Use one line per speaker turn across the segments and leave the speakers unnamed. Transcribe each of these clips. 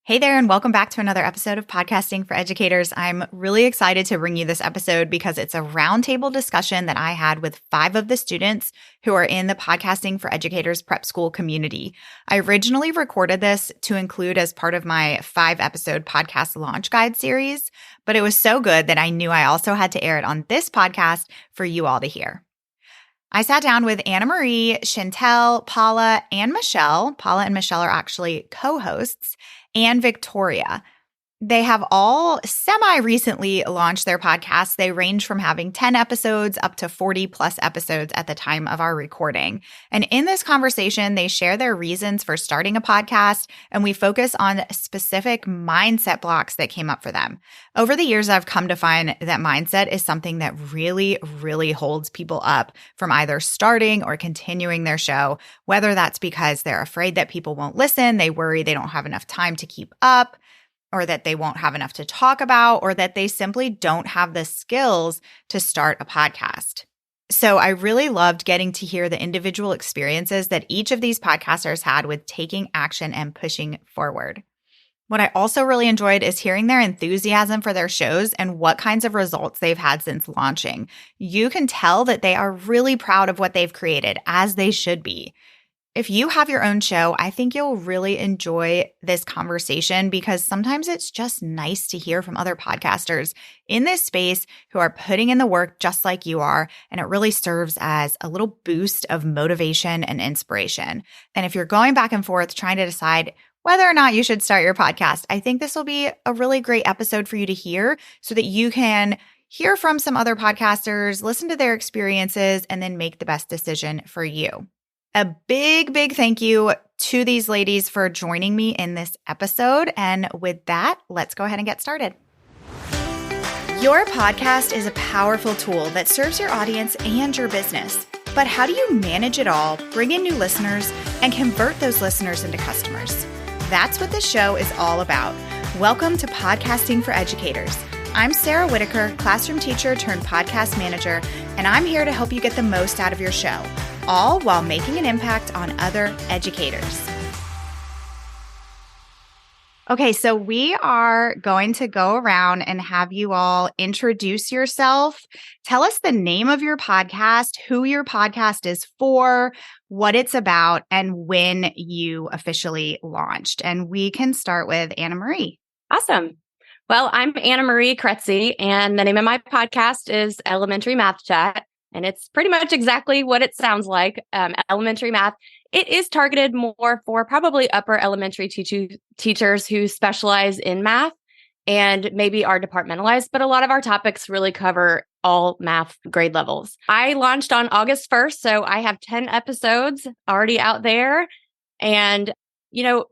Hey there, and welcome back to another episode of Podcasting for Educators. I'm really excited to bring you this episode because it's a roundtable discussion that I had with 5 of the students who are in the Podcasting for Educators prep school community. I originally recorded this to include as part of my 5-episode podcast launch guide series, but it was so good that I knew I also had to air it on this podcast for you all to hear. I sat down with Annamarie, Chantal, Paula, and Michele. Paula and Michele are actually co-hosts, and Victoria. They have all semi-recently launched their podcasts. They range from having 10 episodes up to 40 plus episodes at the time of our recording. And in this conversation, they share their reasons for starting a podcast, and we focus on specific mindset blocks that came up for them. Over the years, I've come to find that mindset is something that really, really holds people up from either starting or continuing their show, whether that's because they're afraid that people won't listen, they worry they don't have enough time to keep up, or that they won't have enough to talk about, or that they simply don't have the skills to start a podcast. So I really loved getting to hear the individual experiences that each of these podcasters had with taking action and pushing forward. What I also really enjoyed is hearing their enthusiasm for their shows and what kinds of results they've had since launching. You can tell that they are really proud of what they've created, as they should be. If you have your own show, I think you'll really enjoy this conversation because sometimes it's just nice to hear from other podcasters in this space who are putting in the work just like you are, and it really serves as a little boost of motivation and inspiration. And if you're going back and forth trying to decide whether or not you should start your podcast, I think this will be a really great episode for you to hear so that you can hear from some other podcasters, listen to their experiences, and then make the best decision for you. A big, big thank you to these ladies for joining me in this episode. And with that, let's go ahead and get started. Your podcast is a powerful tool that serves your audience and your business. But how do you manage it all, bring in new listeners, and convert those listeners into customers? That's what this show is all about. Welcome to Podcasting for Educators. I'm Sarah Whitaker, classroom teacher turned podcast manager, and I'm here to help you get the most out of your show, all while making an impact on other educators. Okay, so we are going to go around and have you all introduce yourself. Tell us the name of your podcast, who your podcast is for, what it's about, and when you officially launched. And we can start with Annamarie.
Awesome. Well, I'm Annamarie Kretzy, and the name of my podcast is Elementary Math Chat. And it's pretty much exactly what it sounds like, elementary math. It is targeted more for probably upper elementary teachers who specialize in math and maybe are departmentalized, but a lot of our topics really cover all math grade levels. I launched on August 1st, so I have 10 episodes already out there. And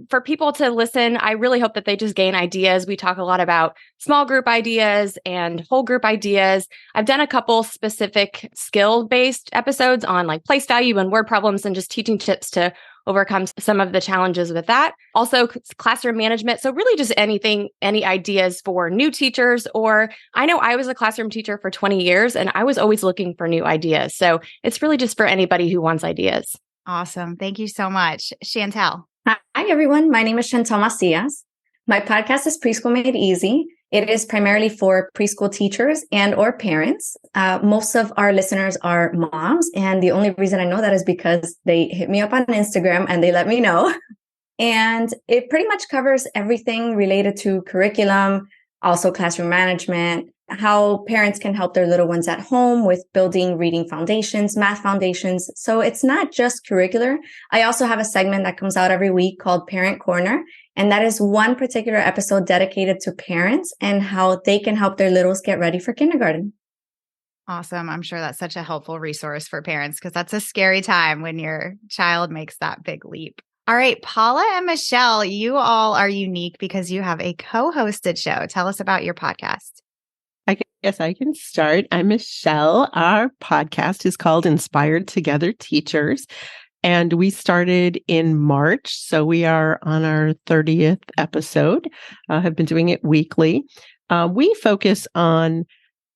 for people to listen, I really hope that they just gain ideas. We talk a lot about small group ideas and whole group ideas. I've done a couple specific skill-based episodes on like place value and word problems and just teaching tips to overcome some of the challenges with that. Also classroom management. So really just any ideas for new teachers, or I know I was a classroom teacher for 20 years and I was always looking for new ideas. So it's really just for anybody who wants ideas.
Awesome. Thank you so much. Chantal.
Hi, everyone. My name is Chantal Macias. My podcast is Preschool Made Easy. It is primarily for preschool teachers and or parents. Most of our listeners are moms. And the only reason I know that is because they hit me up on Instagram and they let me know. And it pretty much covers everything related to curriculum, also classroom management, how parents can help their little ones at home with building reading foundations, math foundations. So it's not just curricular. I also have a segment that comes out every week called Parent Corner. And that is one particular episode dedicated to parents and how they can help their littles get ready for kindergarten.
Awesome. I'm sure that's such a helpful resource for parents because that's a scary time when your child makes that big leap. All right, Paula and Michele, you all are unique because you have a co-hosted show. Tell us about your podcast.
I guess I can start. I'm Michele. Our podcast is called Inspired Together Teachers, and we started in March. So we are on our 30th episode, have been doing it weekly. We focus on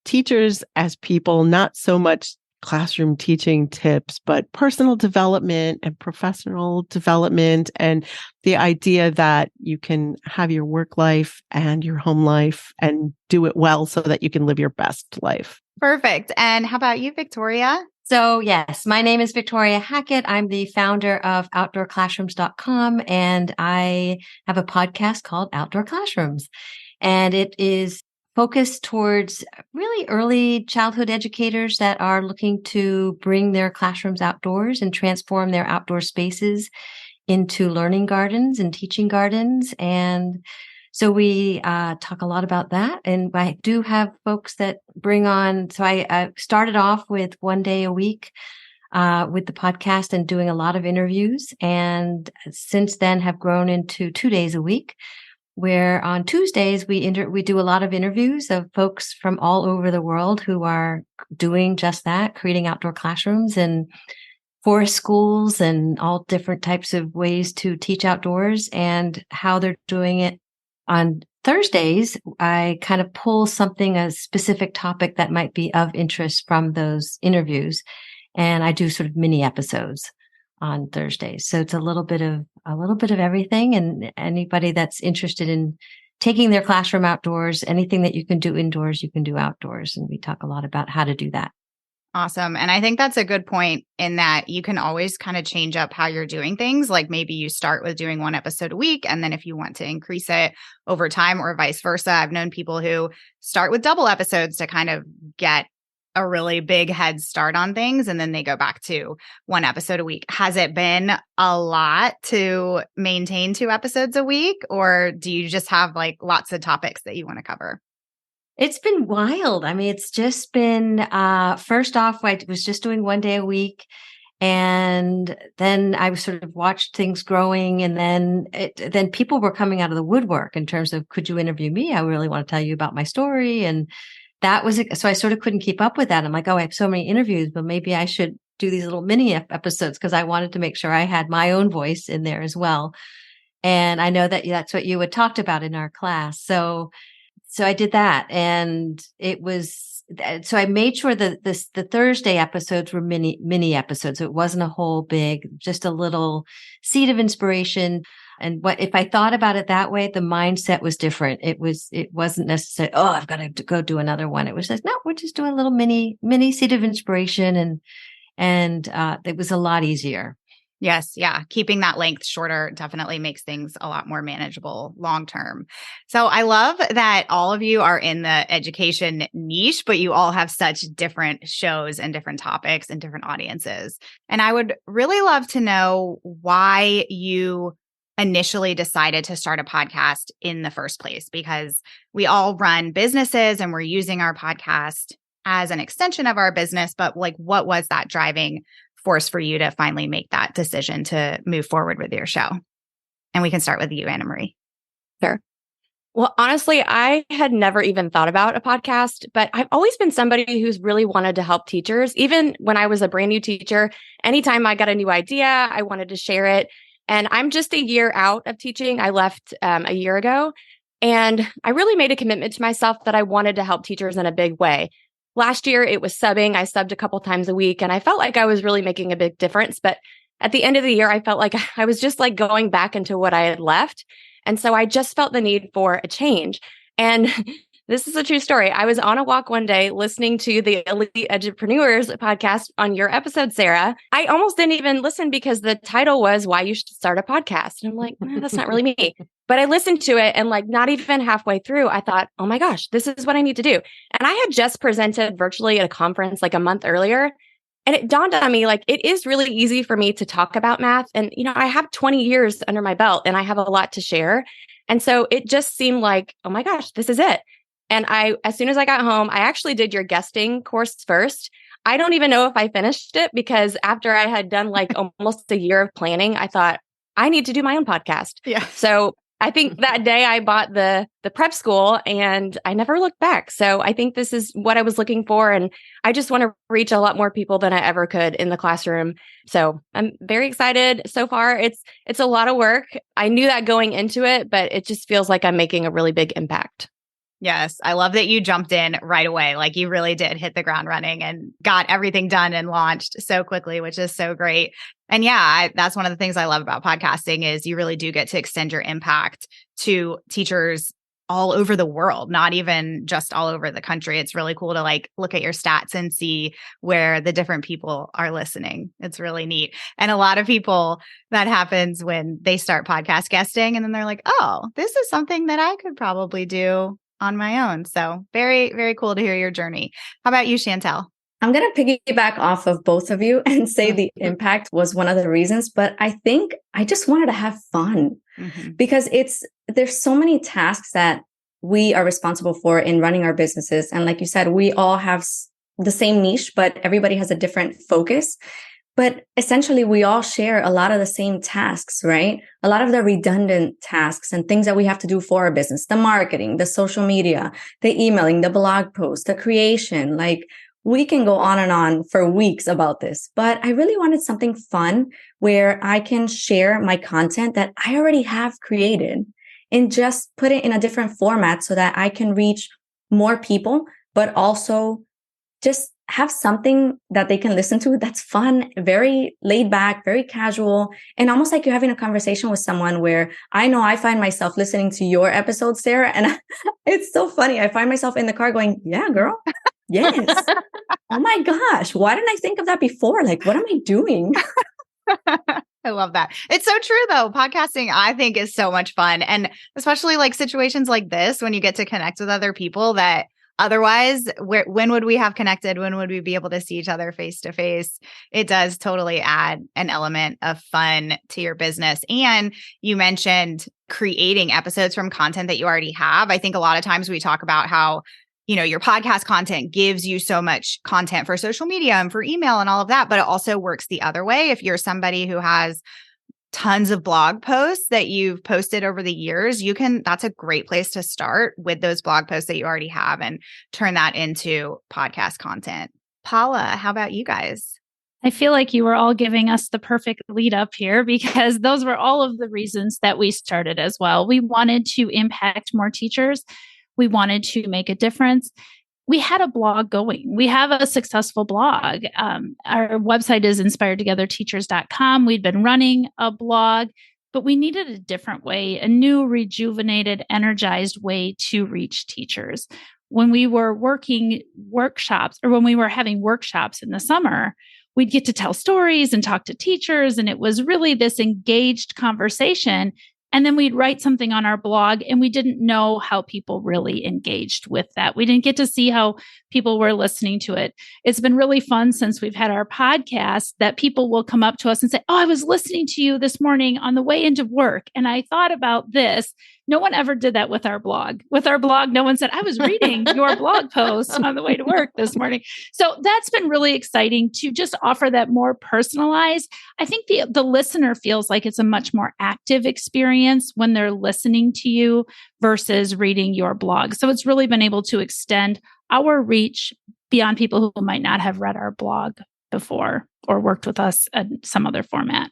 teachers as people, not so much classroom teaching tips, but personal development and professional development, and the idea that you can have your work life and your home life and do it well so that you can live your best life.
Perfect. And how about you, Victoria?
So yes, my name is Victoria Hackett. I'm the founder of outdoorclassrooms.com, and I have a podcast called Outdoor Classrooms. And it is focused towards really early childhood educators that are looking to bring their classrooms outdoors and transform their outdoor spaces into learning gardens and teaching gardens. And so we talk a lot about that. And I do have folks that bring on. So I started off with 1 day a week with the podcast and doing a lot of interviews. And since then have grown into 2 days a week, where on Tuesdays we do a lot of interviews of folks from all over the world who are doing just that, creating outdoor classrooms and forest schools and all different types of ways to teach outdoors and how they're doing it. On Thursdays, I kind of pull a specific topic that might be of interest from those interviews. And I do sort of mini episodes on Thursdays. So it's a little bit of everything. And anybody that's interested in taking their classroom outdoors, anything that you can do indoors, you can do outdoors. And we talk a lot about how to do that.
Awesome. And I think that's a good point in that you can always kind of change up how you're doing things. Like maybe you start with doing 1 episode a week, and then if you want to increase it over time or vice versa. I've known people who start with double episodes to kind of get a really big head start on things, and then they go back to 1 episode a week. Has it been a lot to maintain 2 episodes a week, or do you just have like lots of topics that you want to cover?
It's been wild. I mean, it's just been, first off, I was just doing 1 day a week. And then I sort of watched things growing. And then people were coming out of the woodwork in terms of, could you interview me? I really want to tell you about my story. And so I sort of couldn't keep up with that. I'm like, oh, I have so many interviews, but maybe I should do these little mini episodes because I wanted to make sure I had my own voice in there as well. And I know that that's what you had talked about in our class. So I did that, and so I made sure that the Thursday episodes were mini episodes. So it wasn't a whole big, just a little seed of inspiration. And if I thought about it that way, the mindset was different. It wasn't necessarily, oh, I've got to go do another one. It was just, no, we're just doing a little mini seed of inspiration. And it was a lot easier.
Yes. Yeah. Keeping that length shorter definitely makes things a lot more manageable long term. So I love that all of you are in the education niche, but you all have such different shows and different topics and different audiences. And I would really love to know why you initially decided to start a podcast in the first place, because we all run businesses and we're using our podcast as an extension of our business. But like, what was that driving force for you to finally make that decision to move forward with your show? And we can start with you, Annamarie.
Sure. Well, honestly, I had never even thought about a podcast, but I've always been somebody who's really wanted to help teachers. Even when I was a brand new teacher, anytime I got a new idea, I wanted to share it. And I'm just a year out of teaching. I left a year ago, and I really made a commitment to myself that I wanted to help teachers in a big way. Last year, it was subbing. I subbed a couple times a week, and I felt like I was really making a big difference. But at the end of the year, I felt like I was just like going back into what I had left. And so I just felt the need for a change. And this is a true story. I was on a walk one day listening to the Elite Edupreneurs podcast on your episode, Sarah. I almost didn't even listen because the title was Why You Should Start a Podcast. And I'm like, that's not really me. But I listened to it, and like not even halfway through, I thought, oh my gosh, this is what I need to do. And I had just presented virtually at a conference like a month earlier. And it dawned on me, like, it is really easy for me to talk about math. And, I have 20 years under my belt and I have a lot to share. And so it just seemed like, oh my gosh, this is it. And as soon as I got home, I actually did your guesting course first. I don't even know if I finished it because after I had done like almost a year of planning, I thought I need to do my own podcast.
Yeah.
So I think that day I bought the prep school and I never looked back. So I think this is what I was looking for. And I just want to reach a lot more people than I ever could in the classroom. So I'm very excited so far. It's a lot of work. I knew that going into it, but it just feels like I'm making a really big impact.
Yes. I love that you jumped in right away. Like you really did hit the ground running and got everything done and launched so quickly, which is so great. And yeah, that's one of the things I love about podcasting is you really do get to extend your impact to teachers all over the world, not even just all over the country. It's really cool to like look at your stats and see where the different people are listening. It's really neat. And a lot of people, that happens when they start podcast guesting and then they're like, oh, this is something that I could probably do on my own. So very, very cool to hear your journey. How about you, Chantal?
I'm going to piggyback off of both of you and say the impact was one of the reasons, but I think I just wanted to have fun because there's so many tasks that we are responsible for in running our businesses. And like you said, we all have the same niche, but everybody has a different focus. But essentially, we all share a lot of the same tasks, right? A lot of the redundant tasks and things that we have to do for our business, the marketing, the social media, the emailing, the blog post, the creation. Like we can go on and on for weeks about this, but I really wanted something fun where I can share my content that I already have created and just put it in a different format so that I can reach more people, but also just have something that they can listen to that's fun, very laid back, very casual, and almost like you're having a conversation with someone where I know I find myself listening to your episode, Sarah, and it's so funny. I find myself in the car going, yeah, girl. Yes. Oh my gosh. Why didn't I think of that before? Like, what am I doing?
I love that. It's so true though. Podcasting, I think, is so much fun. And especially like situations like this, when you get to connect with other people that otherwise, when would we have connected? When would we be able to see each other face to face? It does totally add an element of fun to your business. And you mentioned creating episodes from content that you already have. I think a lot of times we talk about how, you know, your podcast content gives you so much content for social media and for email and all of that, but it also works the other way. If you're somebody who has tons of blog posts that you've posted over the years, that's a great place to start with those blog posts that you already have and turn that into podcast content. Paula, how about you guys?
I feel like you were all giving us the perfect lead up here because those were all of the reasons that we started as well. We wanted to impact more teachers. We wanted to make a difference. We had a blog going. We have a successful blog. Our website is inspiredtogetherteachers.com. We'd been running a blog, but we needed a different way, a new, rejuvenated, energized way to reach teachers. When we were working workshops or when we were having workshops in the summer, we'd get to tell stories and talk to teachers. And it was really this engaged conversation. And then we'd write something on our blog and we didn't know how people really engaged with that. We didn't get to see how people were listening to it. It's been really fun since we've had our podcast that people will come up to us and say, oh, I was listening to you this morning on the way into work. And I thought about this. No one ever did that with our blog. With our blog, no one said, I was reading your blog post on the way to work this morning. So that's been really exciting to just offer that more personalized. I think the listener feels like it's a much more active experience when they're listening to you versus reading your blog. So it's really been able to extend our reach beyond people who might not have read our blog before or worked with us in some other format.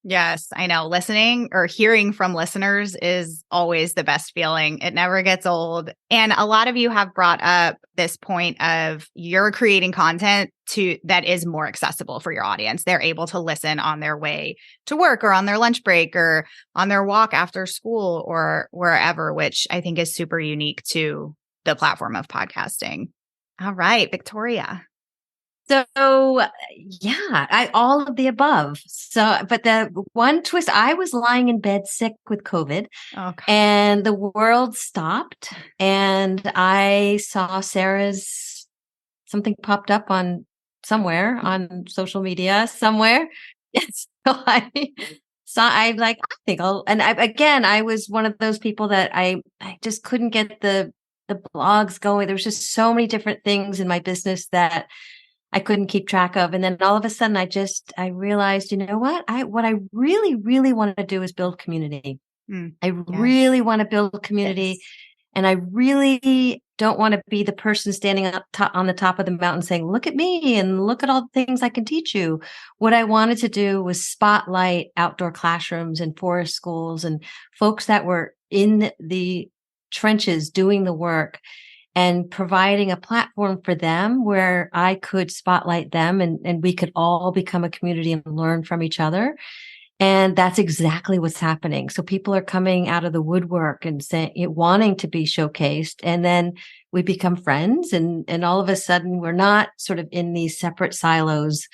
Yes, I know. Listening or hearing from listeners is always the best feeling. It never gets old. And a lot of you have brought up this point of you're creating content that is more accessible for your audience. They're able to listen on their way to work or on their lunch break or on their walk after school or wherever, which I think is super unique to the platform of podcasting. All right, Victoria.
So all of the above. So, but the one twist, I was lying in bed sick with COVID and the world stopped and I saw Sarah's, something popped up on somewhere on social media somewhere. Yes. So I'm like, I think I was one of those people that I just couldn't get the blogs going. There was just so many different things in my business that I couldn't keep track of. And then all of a sudden I realized, you know what? What I really, really want to do is build community. Really want to build community. Yes. And I really don't want to be the person standing on the top of the mountain saying, look at me and look at all the things I can teach you. What I wanted to do was spotlight outdoor classrooms and forest schools and folks that were in the trenches doing the work and providing a platform for them where I could spotlight them and we could all become a community and learn from each other. And that's exactly what's happening. So people are coming out of the woodwork and saying, wanting to be showcased. And then we become friends. And all of a sudden we're not sort of in these separate silos,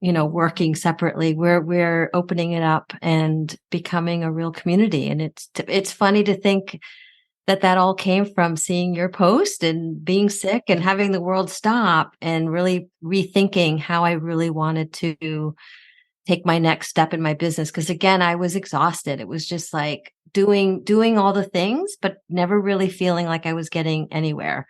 working separately. We're opening it up and becoming a real community. And it's funny to think that all came from seeing your post and being sick and having the world stop and really rethinking how I really wanted to take my next step in my business. Because again, I was exhausted. It was just like doing all the things, but never really feeling like I was getting anywhere.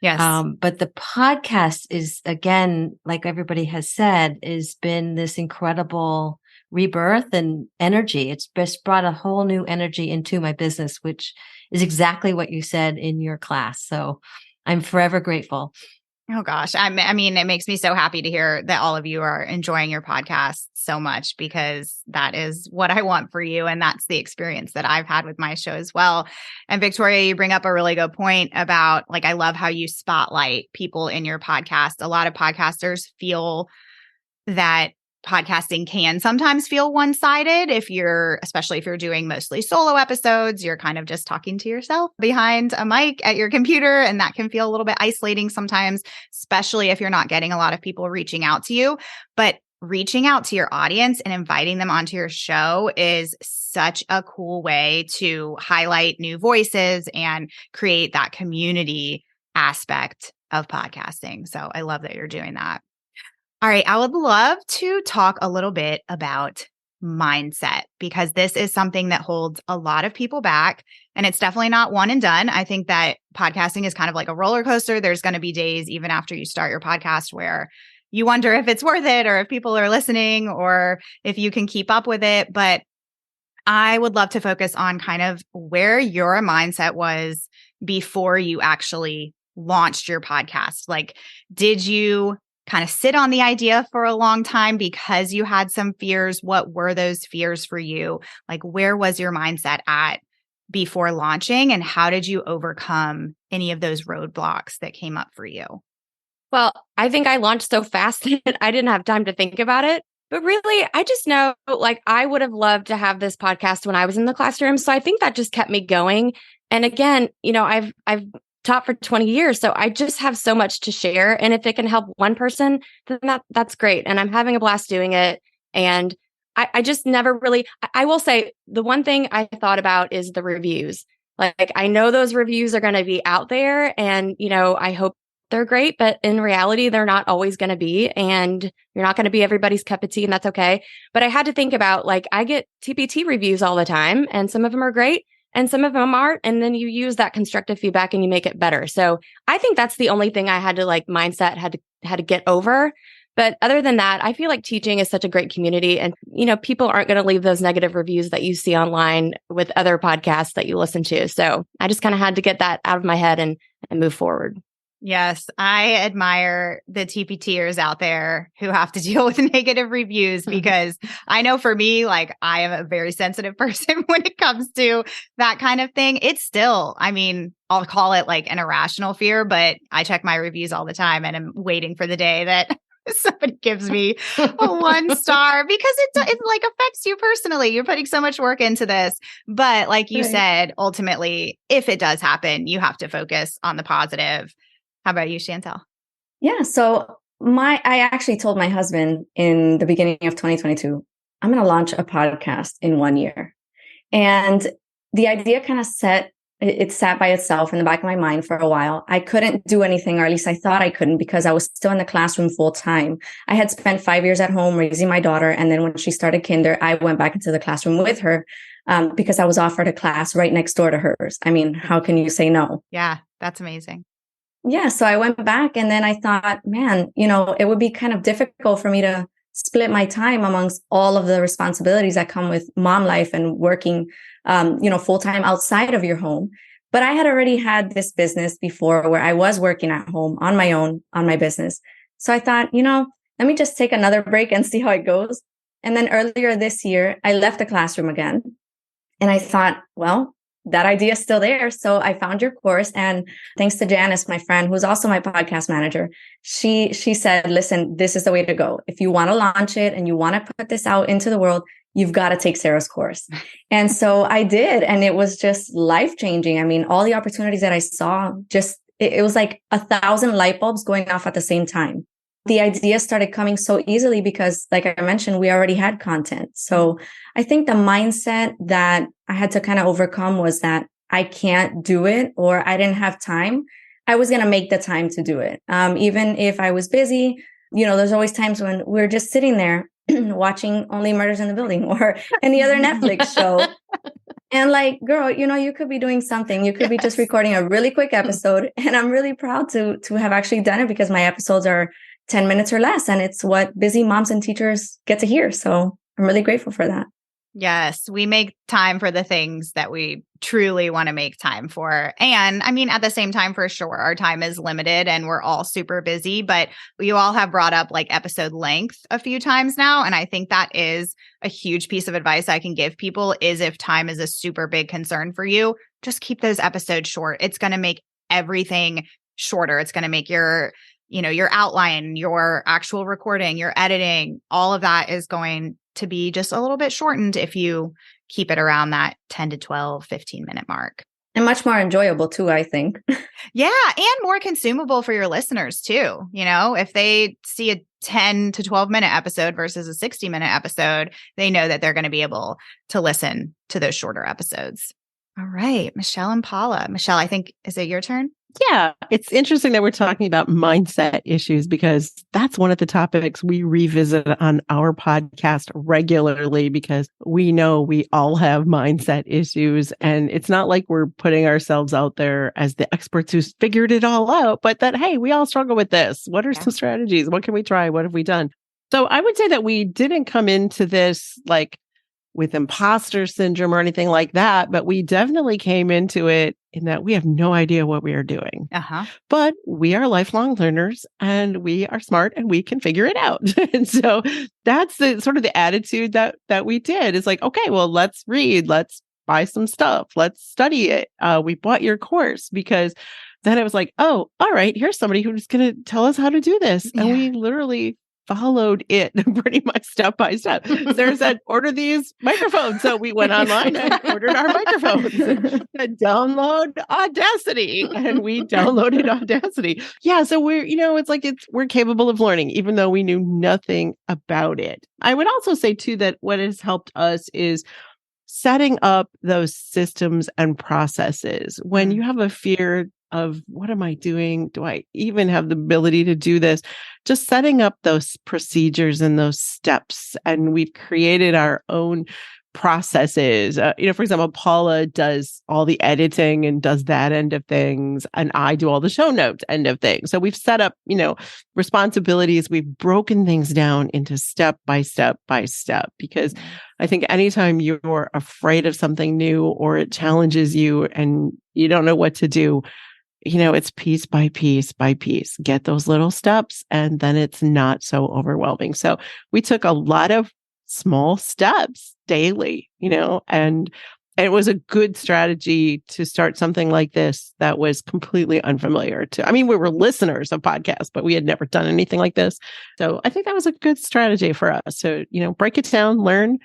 Yes.
But the podcast is, again, like everybody has said, has been this incredible rebirth and energy. It's just brought a whole new energy into my business, which is exactly what you said in your class. So I'm forever grateful.
Oh gosh. I mean, it makes me so happy to hear that all of you are enjoying your podcast so much, because that is what I want for you. And that's the experience that I've had with my show as well. And Victoria, you bring up a really good point about, like, I love how you spotlight people in your podcast. A lot of podcasters feel that podcasting can sometimes feel one-sided especially if you're doing mostly solo episodes, you're kind of just talking to yourself behind a mic at your computer. And that can feel a little bit isolating sometimes, especially if you're not getting a lot of people reaching out to you. But reaching out to your audience and inviting them onto your show is such a cool way to highlight new voices and create that community aspect of podcasting. So I love that you're doing that. All right. I would love to talk a little bit about mindset, because this is something that holds a lot of people back, and it's definitely not one and done. I think that podcasting is kind of like a roller coaster. There's going to be days, even after you start your podcast, where you wonder if it's worth it, or if people are listening, or if you can keep up with it. But I would love to focus on kind of where your mindset was before you actually launched your podcast. Like, did you kind of sit on the idea for a long time because you had some fears? What were those fears for you? Like, where was your mindset at before launching, and how did you overcome any of those roadblocks that came up for you?
Well, I think I launched so fast that I didn't have time to think about it. But really, I just know, like, I would have loved to have this podcast when I was in the classroom. So I think that just kept me going. And again, I've taught for 20 years. So I just have so much to share. And if it can help one person, then that's great. And I'm having a blast doing it. And I just never really, I will say the one thing I thought about is the reviews. Like, I know those reviews are going to be out there, and, I hope they're great, but in reality, they're not always going to be, and you're not going to be everybody's cup of tea, and that's okay. But I had to think about, like, I get TPT reviews all the time, and some of them are great and some of them aren't. And then you use that constructive feedback and you make it better. So I think that's the only thing I had to, like, mindset had to get over. But other than that, I feel like teaching is such a great community, and, people aren't going to leave those negative reviews that you see online with other podcasts that you listen to. So I just kind of had to get that out of my head and move forward.
Yes, I admire the TPTers out there who have to deal with negative reviews, because I know for me, like, I am a very sensitive person when it comes to that kind of thing. It's still, I mean, I'll call it like an irrational fear, but I check my reviews all the time, and I'm waiting for the day that somebody gives me a 1 star, because it like affects you personally. You're putting so much work into this. But like you said, ultimately, if it does happen, you have to focus on the positive. How about you, Chantal?
Yeah. So I actually told my husband in the beginning of 2022, I'm going to launch a podcast in 1 year. And the idea kind of sat by itself in the back of my mind for a while. I couldn't do anything, or at least I thought I couldn't, because I was still in the classroom full time. I had spent 5 years at home raising my daughter. And then when she started kinder, I went back into the classroom with her because I was offered a class right next door to hers. I mean, how can you say no?
Yeah, that's amazing.
Yeah. So I went back, and then I thought, man, it would be kind of difficult for me to split my time amongst all of the responsibilities that come with mom life and working, full time outside of your home. But I had already had this business before where I was working at home on my own, on my business. So I thought, let me just take another break and see how it goes. And then earlier this year, I left the classroom again. And I thought, well, that idea is still there. So I found your course, and thanks to Janice, my friend, who's also my podcast manager, she said, listen, this is the way to go. If you want to launch it and you want to put this out into the world, you've got to take Sarah's course. And so I did. And it was just life-changing. I mean, all the opportunities that I saw, just, it was like 1,000 light bulbs going off at the same time. The idea started coming so easily because, like I mentioned, we already had content. So I think the mindset that I had to kind of overcome was that I can't do it, or I didn't have time. I was going to make the time to do it. Even if I was busy, there's always times when we're just sitting there watching Only Murders in the Building or any other Netflix show. And like, girl, you could be doing something. You could be just recording a really quick episode. And I'm really proud to have actually done it, because my episodes are 10 minutes or less. And it's what busy moms and teachers get to hear. So I'm really grateful for that.
Yes, we make time for the things that we truly want to make time for. And I mean, at the same time, for sure, our time is limited and we're all super busy, but you all have brought up like episode length a few times now. And I think that is a huge piece of advice I can give people is, if time is a super big concern for you, just keep those episodes short. It's going to make everything shorter. It's going to make your outline, your actual recording, your editing, all of that is going to be just a little bit shortened if you keep it around that 10 to 12, 15-minute mark.
And much more enjoyable too, I think.
Yeah. And more consumable for your listeners too. If they see a 10 to 12-minute episode versus a 60-minute episode, they know that they're going to be able to listen to those shorter episodes. All right, Michele and Paula. Michele, I think, is it your turn?
Yeah, it's interesting that we're talking about mindset issues, because that's one of the topics we revisit on our podcast regularly, because we know we all have mindset issues. And it's not like we're putting ourselves out there as the experts who's figured it all out, but that, hey, we all struggle with this. What are some strategies? What can we try? What have we done? So I would say that we didn't come into this like with imposter syndrome or anything like that, but we definitely came into it in that we have no idea what we are doing. But we are lifelong learners and we are smart and we can figure it out. And so that's the sort of the attitude that we did. It's like, okay, well, let's read, let's buy some stuff, let's study it. We bought your course because then it was like, oh, all right, here's somebody who's going to tell us how to do this. And we literally followed it pretty much step by step. Sarah said, order these microphones. So we went online and ordered our microphones and download Audacity. And we downloaded Audacity. Yeah. So we're capable of learning, even though we knew nothing about it. I would also say too, that what has helped us is setting up those systems and processes. When you have a fear of what am I doing? Do I even have the ability to do this? Just setting up those procedures and those steps. And we've created our own processes. For example, Paula does all the editing and does that end of things. And I do all the show notes end of things. So we've set up, responsibilities. We've broken things down into step by step by step, because I think anytime you're afraid of something new or it challenges you and you don't know what to do, it's piece by piece by piece. Get those little steps and then it's not so overwhelming. So we took a lot of small steps daily, and it was a good strategy to start something like this that was completely unfamiliar to. I mean, we were listeners of podcasts, but we had never done anything like this. So I think that was a good strategy for us. So, break it down, learn,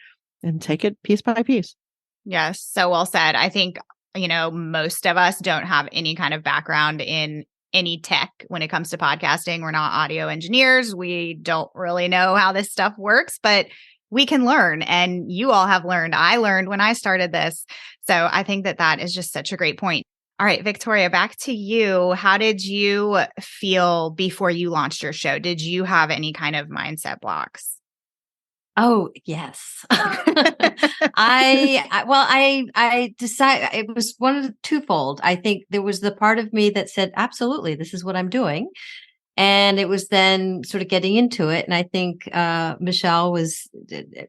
and take it piece by piece.
Yes. So well said. I think most of us don't have any kind of background in any tech when it comes to podcasting. We're not audio engineers. We don't really know how this stuff works, but we can learn. And you all have learned. I learned when I started this. So I think that is just such a great point. All right, Victoria, back to you. How did you feel before you launched your show? Did you have any kind of mindset blocks?
Oh, yes. I decided it was one of the twofold. I think there was the part of me that said, absolutely, this is what I'm doing. And it was then sort of getting into it. And I think Michele was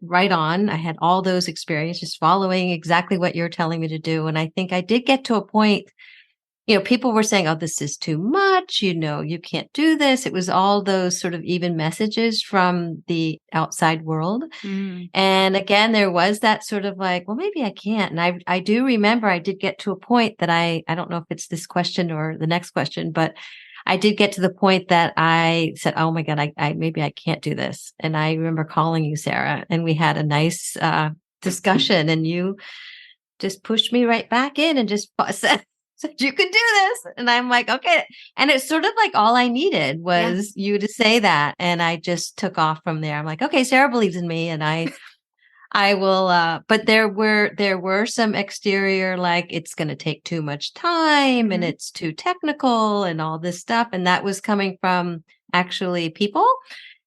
right on. I had all those experiences following exactly what you're telling me to do. And I think I did get to a point, people were saying, oh, this is too much. You can't do this. It was all those sort of even messages from the outside world.
Mm.
And again, there was that sort of like, well, maybe I can't. And I do remember I did get to a point that I don't know if it's this question or the next question, but I did get to the point that I said, oh my God, I maybe I can't do this. And I remember calling you, Sarah, and we had a nice discussion, and you just pushed me right back in and just said, you can do this. And I'm like, okay. And it's sort of like all I needed was you to say that. And I just took off from there. I'm like, okay, Sarah believes in me, and I will, but there were some exterior, like it's going to take too much time and it's too technical and all this stuff. And that was coming from actually people,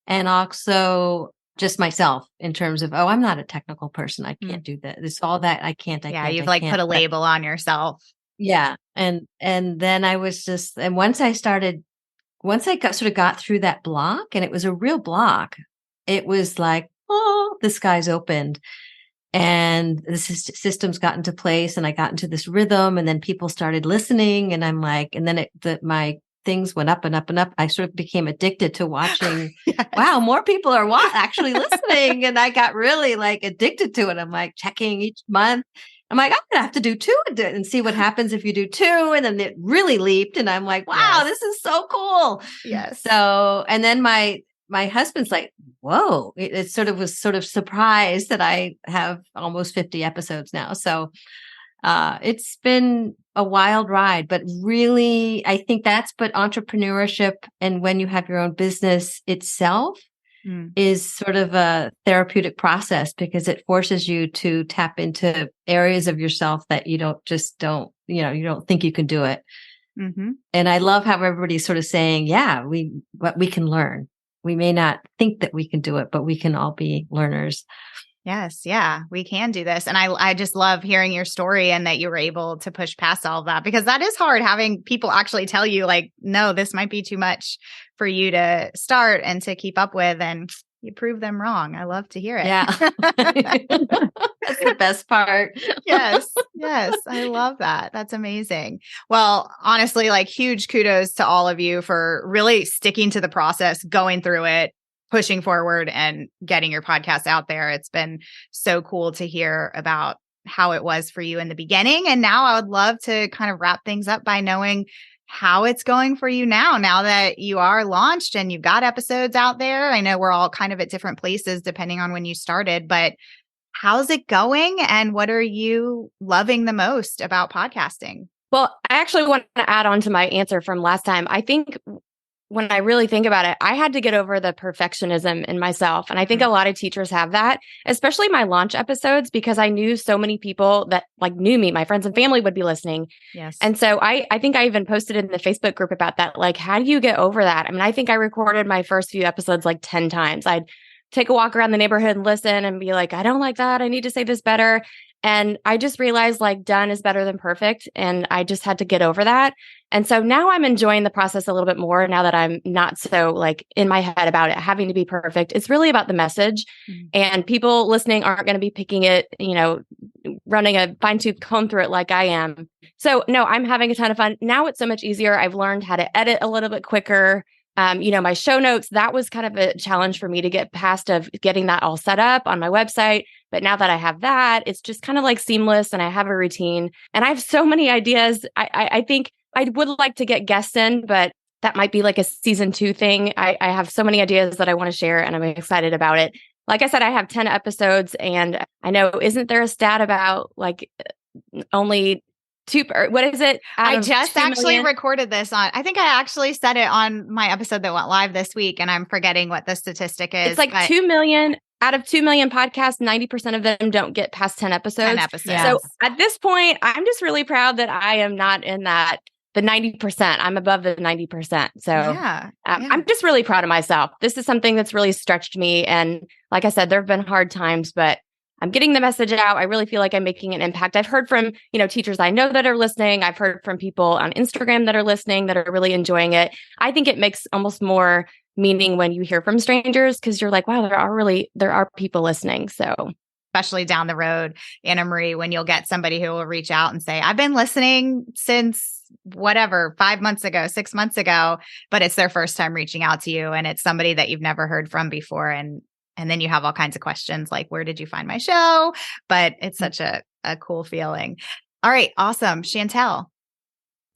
and also just myself in terms of, oh, I'm not a technical person. I can't do that. It's all that I can't.
You've put a label on yourself.
Yeah. And then I was just, and once I got through that block, and it was a real block, it was like, oh, the skies opened and the systems got into place, and I got into this rhythm, and then people started listening, and I'm like, and then my things went up and up and up. I sort of became addicted to watching. Yes. Wow, more people are actually listening. And I got really addicted to it. I'm like checking each month. I'm like, I'm going to have to do 2 and see what happens if you do 2. And then it really leaped. And I'm like, wow, This is so cool.
Yes.
So, and then my husband's like, whoa, it sort of was surprised that I have almost 50 episodes now. So, it's been a wild ride, but really, I think but entrepreneurship, and when you have your own business itself, is sort of a therapeutic process, because it forces you to tap into areas of yourself that you don't think you can do it. Mm-hmm. And I love how everybody's sort of saying, we can learn. We may not think that we can do it, but we can all be learners.
Yes. Yeah, we can do this. And I just love hearing your story, and that you were able to push past all of that, because that is hard, having people actually tell you no, this might be too much for you to start and to keep up with, and you prove them wrong. I love to hear it.
Yeah. That's the best part.
Yes. I love that. That's amazing. Well, honestly, huge kudos to all of you for really sticking to the process, going through it, pushing forward, and getting your podcast out there. It's been so cool to hear about how it was for you in the beginning. And now I would love to kind of wrap things up by knowing how it's going for you now that you are launched and you've got episodes out there. I know we're all kind of at different places depending on when you started, but how's it going, and what are you loving the most about podcasting?
Well, I actually want to add on to my answer from last time. I think when I really think about it, I had to get over the perfectionism in myself. And I think a lot of teachers have that, especially my launch episodes, because I knew so many people that knew me, my friends and family would be listening.
Yes.
And so I think I even posted in the Facebook group about that. How do you get over that? I mean, I think I recorded my first few episodes 10 times. I'd take a walk around the neighborhood and listen and be like, I don't like that. I need to say this better. And I just realized done is better than perfect. And I just had to get over that. And so now I'm enjoying the process a little bit more, now that I'm not so in my head about it having to be perfect. It's really about the message, and people listening aren't going to be picking it, running a fine tooth comb through it like I am. So no, I'm having a ton of fun. Now it's so much easier. I've learned how to edit a little bit quicker. My show notes, that was kind of a challenge for me to get past, of getting that all set up on my website. But now that I have that, it's just kind of seamless, and I have a routine, and I have so many ideas. I think I would like to get guests in, but that might be a season 2 thing. I have so many ideas that I want to share, and I'm excited about it. Like I said, I have 10 episodes, and I know, isn't there a stat about only 2, what is it?
I just actually recorded this I think I actually said it on my episode that went live this week, and I'm forgetting what the statistic is.
It's 2 million. Out of 2 million podcasts, 90% of them don't get past 10 episodes.
10 episodes.
Yes. So at this point, I'm just really proud that I am not in the 90%. I'm above the 90%. So I'm just really proud of myself. This is something that's really stretched me. And like I said, there have been hard times, but I'm getting the message out. I really feel like I'm making an impact. I've heard from, teachers I know that are listening. I've heard from people on Instagram that are listening, that are really enjoying it. I think it makes almost more meaning when you hear from strangers, because you're like, wow, there are people listening. So
especially down the road, Annamarie, when you'll get somebody who will reach out and say, I've been listening since whatever, 5 months ago, 6 months ago, but it's their first time reaching out to you and it's somebody that you've never heard from before. And then you have all kinds of questions like, where did you find my show? But it's such a cool feeling. All right. Awesome. Chantal.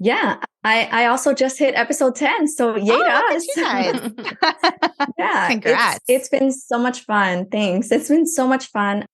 Yeah, I also just hit episode 10. So yay to us.
You guys.
Yeah.
Congrats.
It's been so much fun. Thanks. It's been so much fun.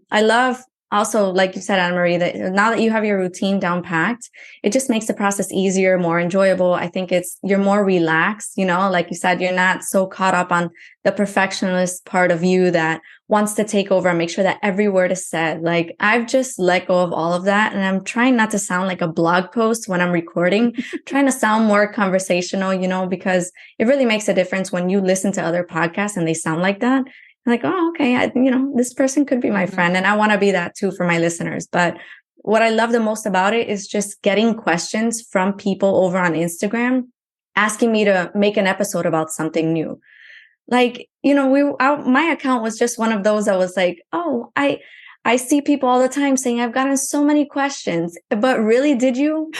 I love also, like you said, Annamarie, that now that you have your routine down packed, it just makes the process easier, more enjoyable. I think you're more relaxed, like you said, you're not so caught up on the perfectionist part of you that wants to take over and make sure that every word is said. Like I've just let go of all of that. And I'm trying not to sound like a blog post when I'm recording, trying to sound more conversational, because it really makes a difference when you listen to other podcasts and they sound like that. Like, oh, okay, this person could be my friend. And I want to be that too for my listeners. But what I love the most about it is just getting questions from people over on Instagram, asking me to make an episode about something new. Like, my account was just one of those that was like, oh, I see people all the time saying, I've gotten so many questions, but really, did you?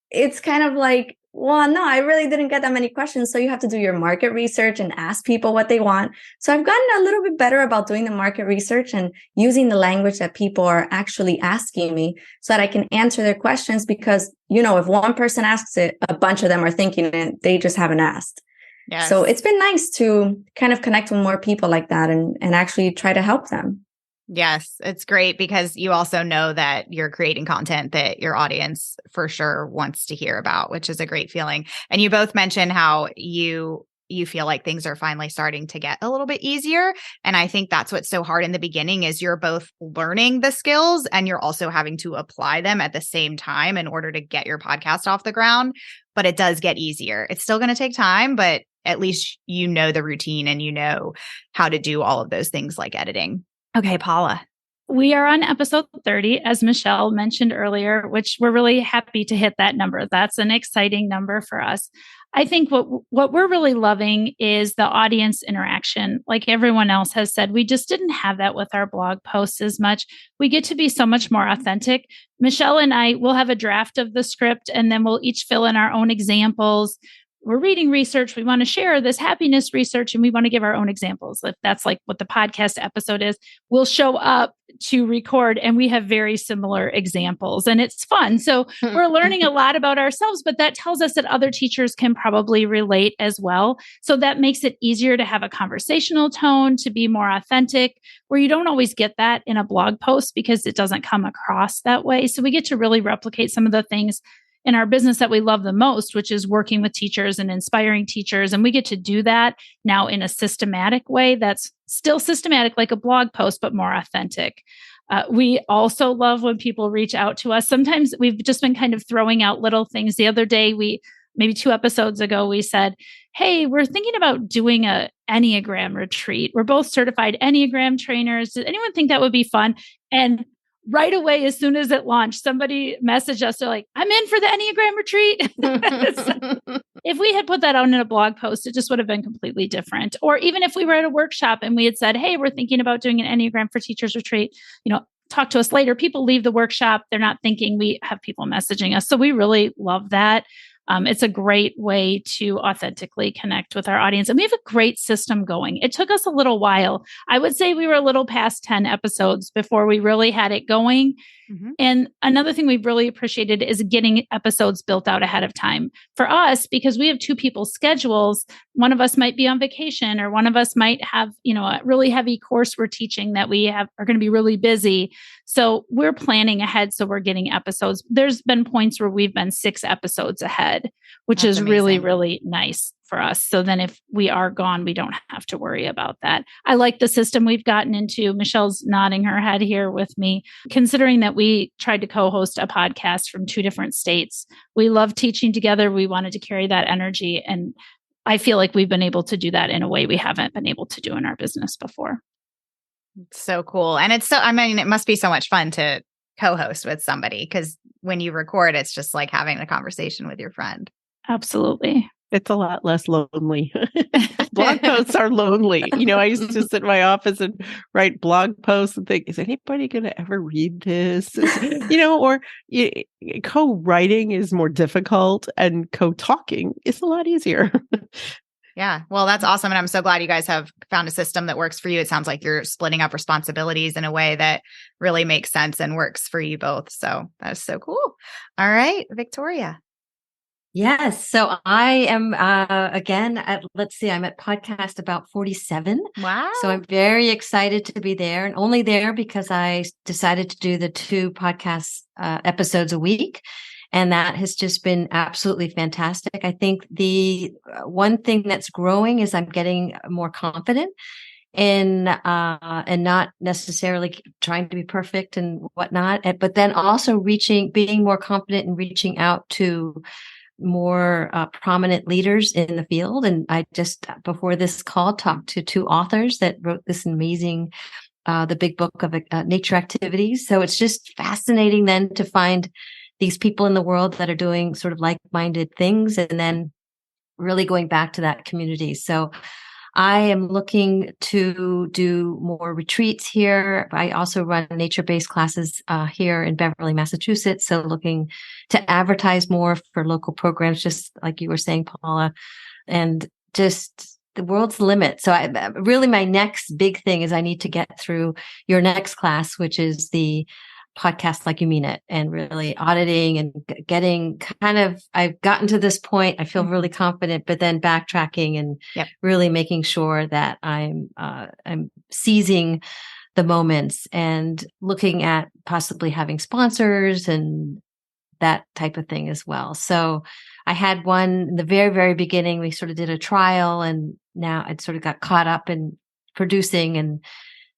It's kind of like, well, no, I really didn't get that many questions. So you have to do your market research and ask people what they want. So I've gotten a little bit better about doing the market research and using the language that people are actually asking me so that I can answer their questions because, if one person asks it, a bunch of them are thinking it, they just haven't asked.
Yes.
So it's been nice to kind of connect with more people like that and actually try to help them.
Yes, it's great because you also know that you're creating content that your audience for sure wants to hear about, which is a great feeling. And you both mentioned how you feel like things are finally starting to get a little bit easier. And I think that's what's so hard in the beginning is you're both learning the skills and you're also having to apply them at the same time in order to get your podcast off the ground. But it does get easier. It's still going to take time, but at least you know the routine and you know how to do all of those things like editing. Okay, Paula.
We are on episode 30, as Michele mentioned earlier, which we're really happy to hit that number. That's an exciting number for us. I think what we're really loving is the audience interaction. Like everyone else has said, we just didn't have that with our blog posts as much. We get to be so much more authentic. Michele and I will have a draft of the script, and then we'll each fill in our own examples. We're reading research. We want to share this happiness research and we want to give our own examples. If that's like what the podcast episode is, we'll show up to record and we have very similar examples and it's fun. So we're learning a lot about ourselves, but that tells us that other teachers can probably relate as well. So that makes it easier to have a conversational tone, to be more authentic, where you don't always get that in a blog post because it doesn't come across that way. So we get to really replicate some of the things in our business that we love the most, which is working with teachers and inspiring teachers. And we get to do that now in a systematic way that's still systematic like a blog post, but more authentic. We also love when people reach out to us. Sometimes we've just been kind of throwing out little things. The other day, maybe 2 episodes ago, we said, hey, we're thinking about doing a Enneagram retreat. We're both certified Enneagram trainers. Does anyone think that would be fun? And right away, as soon as it launched, somebody messaged us. They're like, I'm in for the Enneagram retreat. So, if we had put that out in a blog post, it just would have been completely different. Or even if we were at a workshop and we had said, hey, we're thinking about doing an Enneagram for Teachers retreat, talk to us later. People leave the workshop. They're not thinking. We have people messaging us. So we really love that. It's a great way to authentically connect with our audience. And we have a great system going. It took us a little while. I would say we were a little past 10 episodes before we really had it going. Mm-hmm. And another thing we've really appreciated is getting episodes built out ahead of time. For us, because we have 2 people's schedules, one of us might be on vacation or one of us might have, a really heavy course we're teaching that are going to be really busy. So we're planning ahead. So we're getting episodes. There's been points where we've been 6 episodes ahead, which is amazing. Really, really nice for us. So then if we are gone, we don't have to worry about that. I like the system we've gotten into. Michele's nodding her head here with me, considering that we tried to co-host a podcast from 2 different states. We love teaching together. We wanted to carry that energy. And I feel like we've been able to do that in a way we haven't been able to do in our business before.
It's so cool. And it must be so much fun to co-host with somebody because when you record, it's just like having a conversation with your friend.
Absolutely.
It's a lot less lonely. Blog posts are lonely. I used to sit in my office and write blog posts and think, is anybody going to ever read this? Or co-writing is more difficult and co-talking is a lot easier.
Yeah. Well, that's awesome. And I'm so glad you guys have found a system that works for you. It sounds like you're splitting up responsibilities in a way that really makes sense and works for you both. So that's so cool. All right, Victoria.
Yes. So I am, again, I'm at podcast about 47.
Wow.
So I'm very excited to be there, and only there because I decided to do the 2 podcast episodes a week. And that has just been absolutely fantastic. I think the one thing that's growing is I'm getting more confident in and not necessarily trying to be perfect and whatnot, but then also being more confident in reaching out to more prominent leaders in the field. And I just, before this call, talked to 2 authors that wrote this amazing, the big book of nature activities. So it's just fascinating then to find these people in the world that are doing sort of like-minded things and then really going back to that community. So I am looking to do more retreats here. I also run nature-based classes here in Beverly, Massachusetts. So looking to advertise more for local programs, just like you were saying, Paula, and just the world's the limit. So really my next big thing is I need to get through your next class, which is the podcast Like You Mean It, and really auditing and getting I've gotten to this point. I feel really confident, but then backtracking and really making sure that I'm seizing the moments and looking at possibly having sponsors and that type of thing as well. So I had one in the very, very beginning. We sort of did a trial, and now I sort of got caught up in producing. And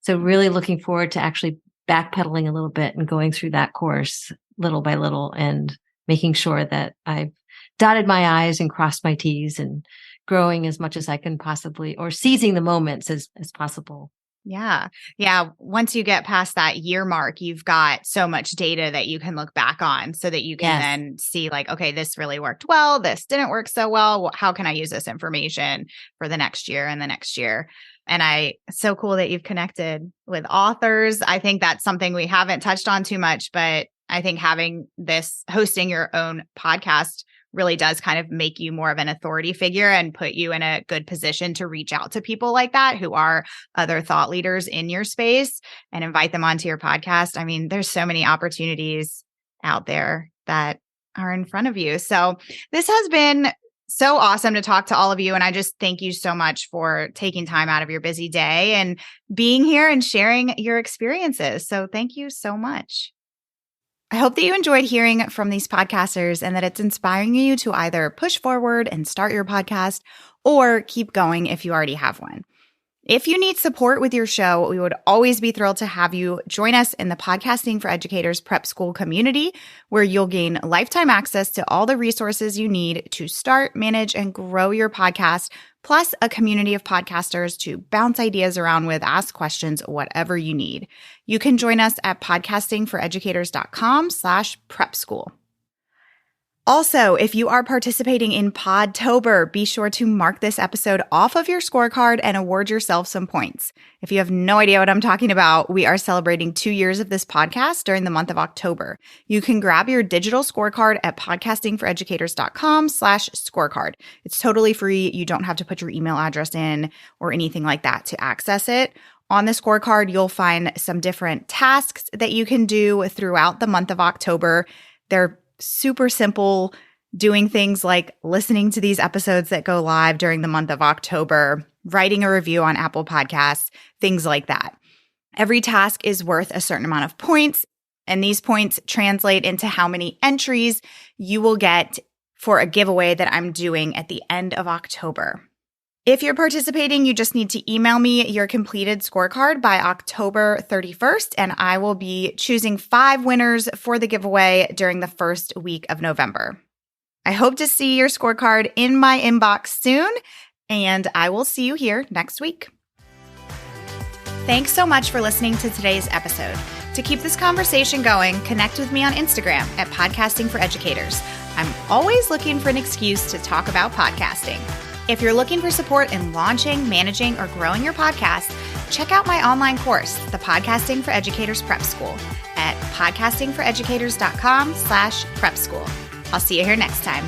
so really looking forward to actually backpedaling a little bit and going through that course little by little and making sure that I've dotted my I's and crossed my T's and growing as much as I can possibly, or seizing the moments as possible.
Yeah. Yeah. Once you get past that year mark, you've got so much data that you can look back on so that you can then see like, okay, this really worked well. This didn't work so well. How can I use this information for the next year and the next year? And it's so cool that you've connected with authors. I think that's something we haven't touched on too much, but I think hosting your own podcast really does kind of make you more of an authority figure and put you in a good position to reach out to people like that who are other thought leaders in your space and invite them onto your podcast. I mean, there's so many opportunities out there that are in front of you. So this has been so awesome to talk to all of you. And I just thank you so much for taking time out of your busy day and being here and sharing your experiences. So thank you so much. I hope that you enjoyed hearing from these podcasters and that it's inspiring you to either push forward and start your podcast or keep going if you already have one. If you need support with your show, we would always be thrilled to have you join us in the Podcasting for Educators Prep School community, where you'll gain lifetime access to all the resources you need to start, manage, and grow your podcast, plus a community of podcasters to bounce ideas around with, ask questions, whatever you need. You can join us at podcastingforeducators.com/prep school. Also, if you are participating in Podtober, be sure to mark this episode off of your scorecard and award yourself some points. If you have no idea what I'm talking about, we are celebrating 2 years of this podcast during the month of October. You can grab your digital scorecard at podcastingforeducators.com/scorecard. It's totally free. You don't have to put your email address in or anything like that to access it. On the scorecard, you'll find some different tasks that you can do throughout the month of October. They're super simple, doing things like listening to these episodes that go live during the month of October, writing a review on Apple Podcasts, things like that. Every task is worth a certain amount of points, and these points translate into how many entries you will get for a giveaway that I'm doing at the end of October. If you're participating, you just need to email me your completed scorecard by October 31st, and I will be choosing 5 winners for the giveaway during the first week of November. I hope to see your scorecard in my inbox soon, and I will see you here next week. Thanks so much for listening to today's episode. To keep this conversation going, connect with me on Instagram at Podcasting for Educators. I'm always looking for an excuse to talk about podcasting. If you're looking for support in launching, managing, or growing your podcast, check out my online course, the Podcasting for Educators Prep School, at podcastingforeducators.com/prep school. I'll see you here next time.